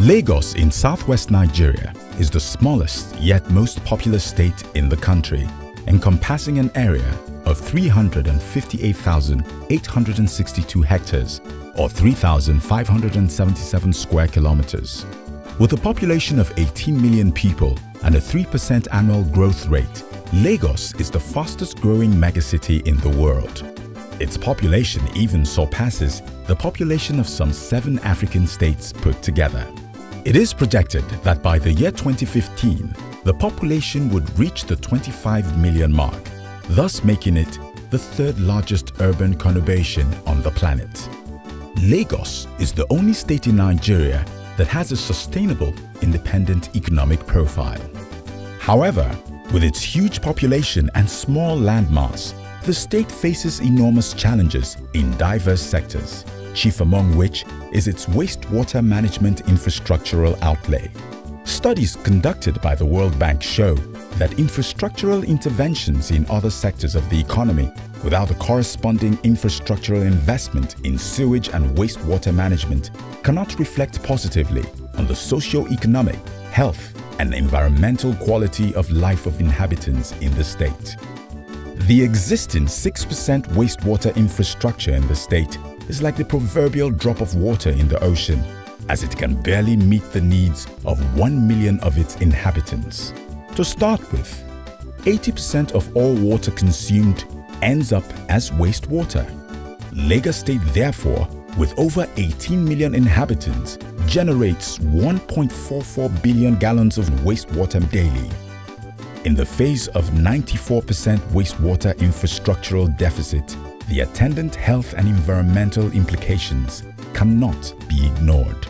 Lagos in southwest Nigeria is the smallest yet most populous state in the country, encompassing an area of 358,862 hectares or 3,577 square kilometers. With a population of 18 million people and a 3% annual growth rate, Lagos is the fastest growing megacity in the world. Its population even surpasses the population of some 7 African states put together. It is projected that by the year 2015, the population would reach the 25 million mark, thus making it the 3rd largest urban conurbation on the planet. Lagos is the only state in Nigeria that has a sustainable, independent economic profile. However, with its huge population and small landmass, the state faces enormous challenges in diverse sectors, chief among which is its wastewater management infrastructural outlay. Studies conducted by the World Bank show that infrastructural interventions in other sectors of the economy without a corresponding infrastructural investment in sewage and wastewater management cannot reflect positively on the socio-economic, health, and environmental quality of life of inhabitants in the state. The existing 6% wastewater infrastructure in the state is like the proverbial drop of water in the ocean, as it can barely meet the needs of 1 million of its inhabitants. To start with, 80% of all water consumed ends up as wastewater. Lagos State, therefore, with over 18 million inhabitants, generates 1.44 billion gallons of wastewater daily. In the face of 94% wastewater infrastructural deficit, the attendant health and environmental implications cannot be ignored.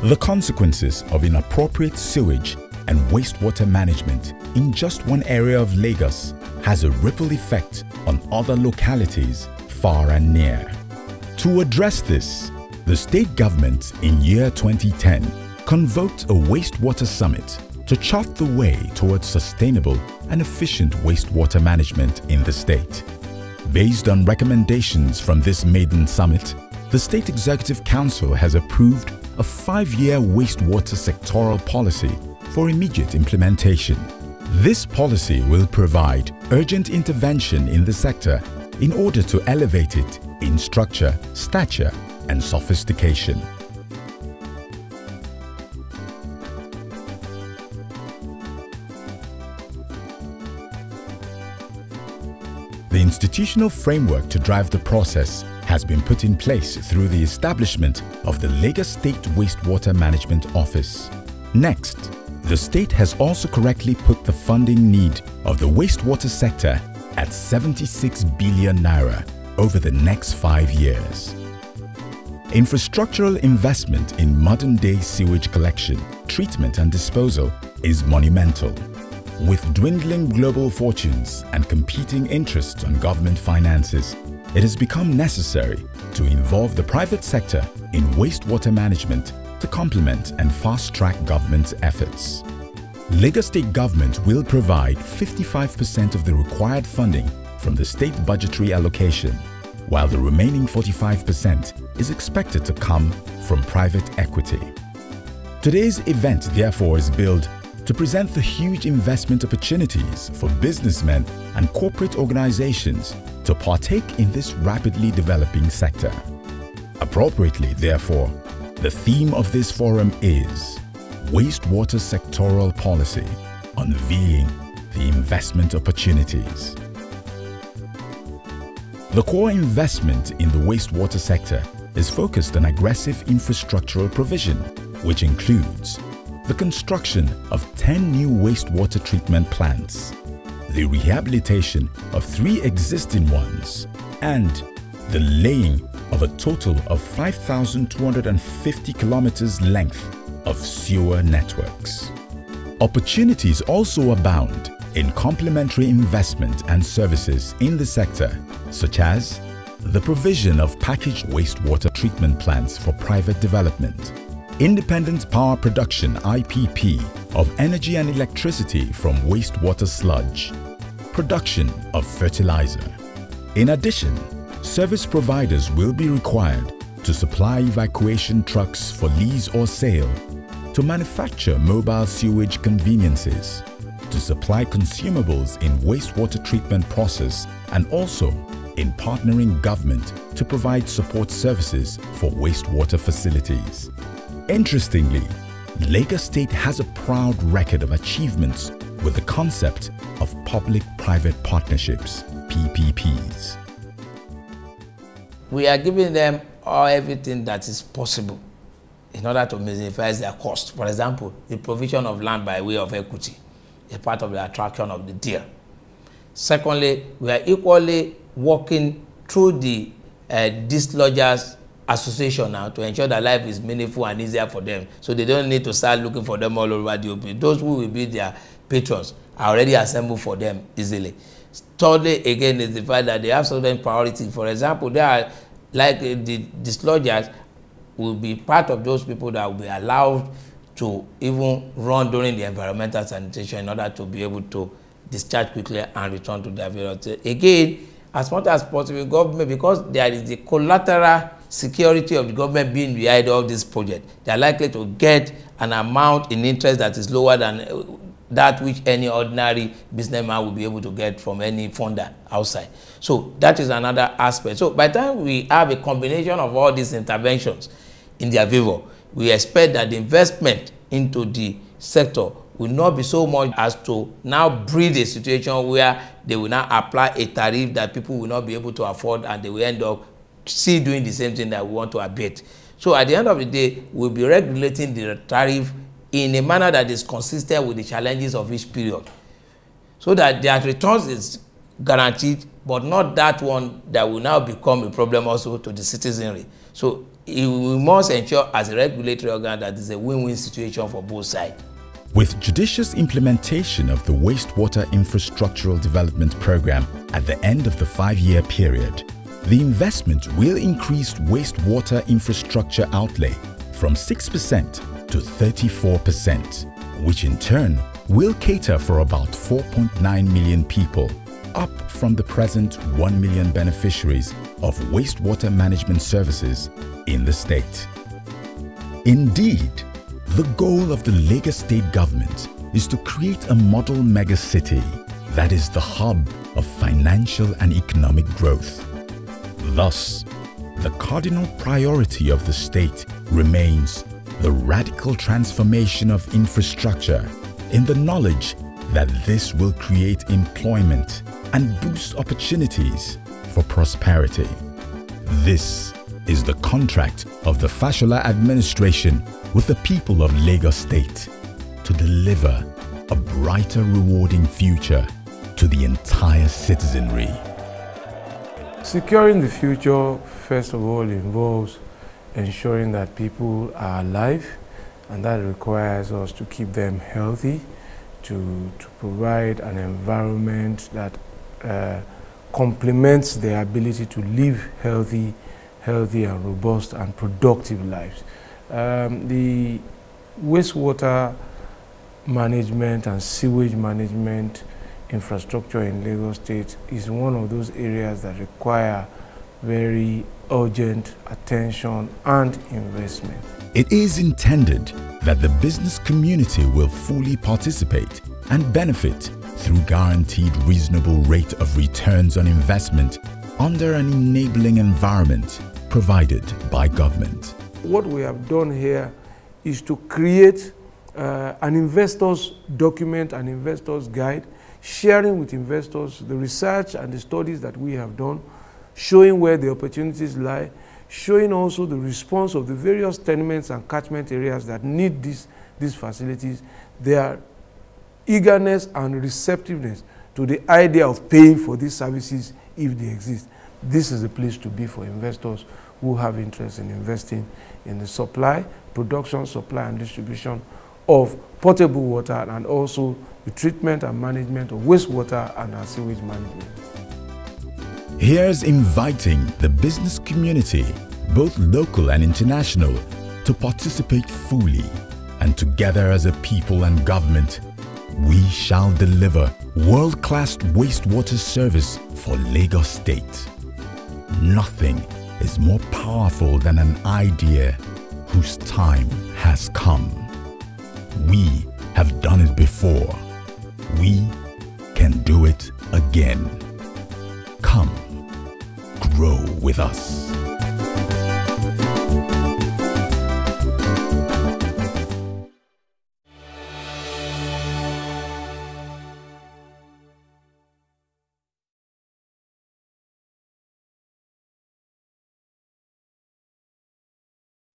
The consequences of inappropriate sewage and wastewater management in just one area of Lagos has a ripple effect on other localities far and near. To address this, the state government in year 2010 convoked a wastewater summit to chart the way towards sustainable and efficient wastewater management in the state. Based on recommendations from this maiden summit, the State Executive Council has approved a 5-year wastewater sectoral policy for immediate implementation. This policy will provide urgent intervention in the sector in order to elevate it in structure, stature, and sophistication. The institutional framework to drive the process has been put in place through the establishment of the Lagos State Wastewater Management Office. Next, the state has also correctly put the funding need of the wastewater sector at 76 billion naira over the next 5 years. Infrastructural investment in modern-day sewage collection, treatment and disposal is monumental. With dwindling global fortunes and competing interests on government finances, it has become necessary to involve the private sector in wastewater management to complement and fast-track government's efforts. Lagos State Government will provide 55% of the required funding from the state budgetary allocation, while the remaining 45% is expected to come from private equity. Today's event, therefore, is billed to present the huge investment opportunities for businessmen and corporate organizations to partake in this rapidly developing sector. Appropriately, therefore, the theme of this forum is Wastewater Sectoral Policy, Unveiling the Investment Opportunities. The core investment in the wastewater sector is focused on aggressive infrastructural provision, which includes the construction of 10 new wastewater treatment plants, the rehabilitation of 3 existing ones, and the laying of a total of 5,250 kilometers length of sewer networks. Opportunities also abound in complementary investment and services in the sector, such as the provision of packaged wastewater treatment plants for private development, independent power production (IPP) of energy and electricity from wastewater sludge, production of fertilizer. In addition, service providers will be required to supply evacuation trucks for lease or sale, to manufacture mobile sewage conveniences, to supply consumables in wastewater treatment process, and also in partnering government to provide support services for wastewater facilities. Interestingly, Lagos State has a proud record of achievements with the concept of public-private partnerships, PPPs. We are giving them everything that is possible in order to minimize their cost. For example, the provision of land by way of equity is part of the attraction of the deal. Secondly, we are equally working through the dislodgers association now to ensure that life is meaningful and easier for them, so they don't need to start looking for them all over the open. Those who will be their patrons are already assembled for them easily. Thirdly, again, is the fact that they have certain priority. For example, they are like the dislodgers will be part of those people that will be allowed to even run during the environmental sanitation in order to be able to discharge quickly and return to their various. Again, as much as possible, government, because there is the collateral security of the government being behind all this project, they are likely to get an amount in interest that is lower than that which any ordinary businessman will be able to get from any funder outside. So that is another aspect. So by the time we have a combination of all these interventions in their favor, we expect that the investment into the sector will not be so much as to now breed a situation where they will now apply a tariff that people will not be able to afford, and they will end up still doing the same thing that we want to abate. So at the end of the day, we'll be regulating the tariff in a manner that is consistent with the challenges of each period, so that their returns is guaranteed, but not that one that will now become a problem also to the citizenry. So we must ensure as a regulatory organ that it's a win-win situation for both sides. With judicious implementation of the Wastewater Infrastructural Development Program at the end of the 5-year period, the investment will increase wastewater infrastructure outlay from 6% to 34%, which in turn will cater for about 4.9 million people, up from the present 1 million beneficiaries of wastewater management services in the state. Indeed, the goal of the Lagos State government is to create a model megacity that is the hub of financial and economic growth. Thus, the cardinal priority of the state remains the radical transformation of infrastructure, in the knowledge that this will create employment and boost opportunities for prosperity. This is the contract of the Fashola administration with the people of Lagos State to deliver a brighter, rewarding future to the entire citizenry. Securing the future, first of all, involves ensuring that people are alive, and that requires us to keep them healthy, to provide an environment that complements their ability to live healthy and robust and productive lives. The wastewater management and sewage management infrastructure in Lagos State is one of those areas that require very urgent attention and investment. It is intended that the business community will fully participate and benefit through guaranteed reasonable rate of returns on investment under an enabling environment provided by government. What we have done here is to create an investor's document, an investor's guide, sharing with investors the research and the studies that we have done, showing where the opportunities lie, showing also the response of the various tenements and catchment areas that need these facilities, their eagerness and receptiveness to the idea of paying for these services if they exist. This is a place to be for investors who have interest in investing in the supply, production, supply and distribution of potable water, and also the treatment and management of wastewater and our sewage management. Here's inviting the business community, both local and international, to participate fully, and together as a people and government, we shall deliver world-class wastewater service for Lagos State. Nothing is more powerful than an idea whose time has come. We have done it before. We can do it again. Come, grow with us.